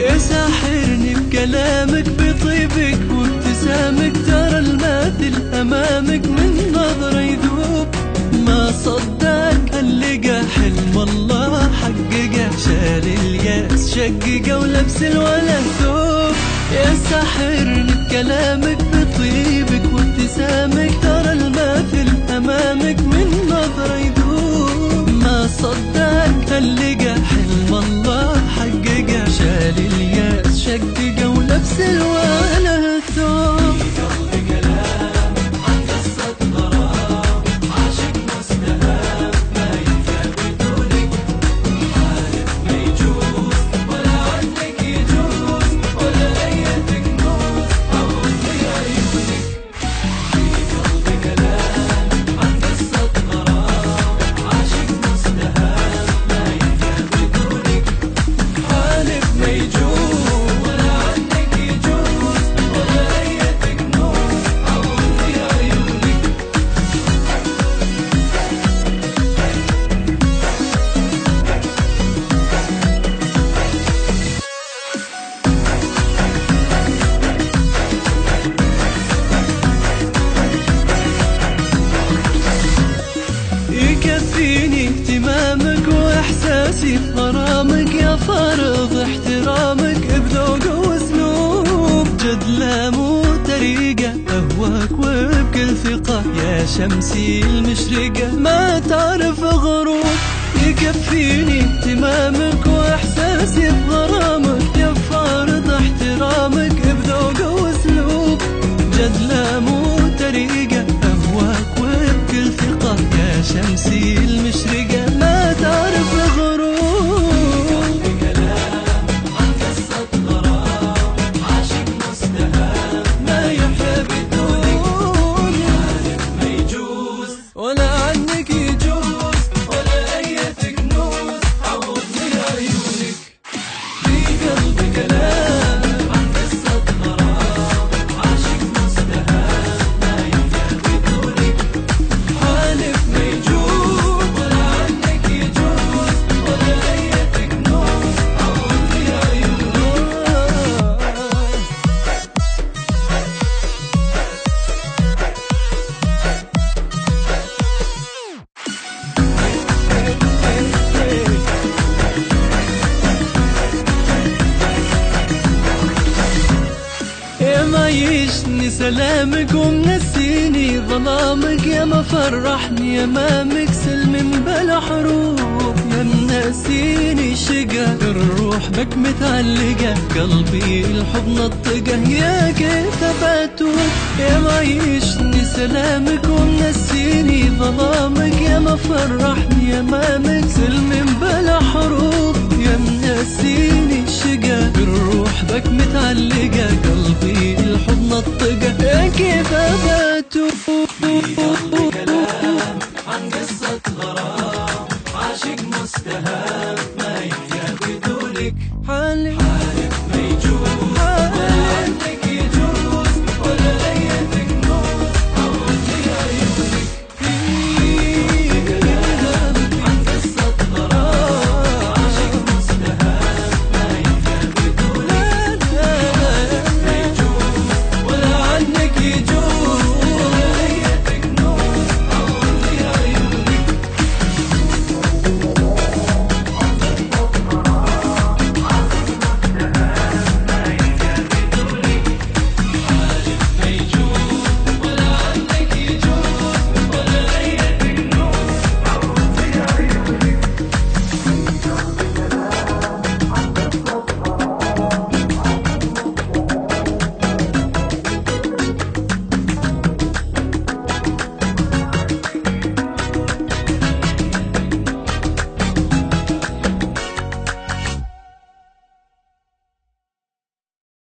يا ساحرني بكلامك بطيبك وابتسامك، ترى الماثل أمامك من نظرة يذوب. ما صدق اللقى حلم والله حققه، شال الياس شققه ولبس الولا ثوب. يا ساحرني بكلامك بطيبك وابتسامك، ترى الماثل أمامك من نظرة يذوب. ما صدق اللقى حلم الله حققه، شال الياس شققه ولبس الولا ثوب. يكفيني اهتمامك واحساسي بغرامك، يا فرض احترامك بذوق واسلوب. جد لا مو طريقة اهواك وبكل ثقة، يا شمسي المشرقة ما تعرف غروب. يكفيني اهتمامك واحساسي بغرامك، يا فرض احترامك بذوق واسلوب. جد لا مو طريقة اهواك وبكل ثقة، يا شمسي المشرقة ما تعرف غروب. كلام عن قصة غرام، عاشق مستهام ما يحيا بدون. عارف ما يجوز ولا عنك يجوز، ولا أية كنوز عوضني عيونك. في قلبي كلام عن قصة غرام، عاشق مستهام ما يحيا بدونك. حالف ما يجوز ولا عنك يجوز، ولا أية كنوز عوضني عيونك. يا ما يشني سلامك ومنسيني ظلامك، يا ما فرحني امامك سلم بلا حروف. يا منسيني شقا الروح بك متعلقة، قلبي الحب نطقه يا كيف ابعتوك. يا ما يشني سلامك ومنسيني ظلامك، يا ما فرحني امامك سلم بلا حروف. يا منسيني شقا الروح بك متعلقة، قلبي الحب نطقه يا كيف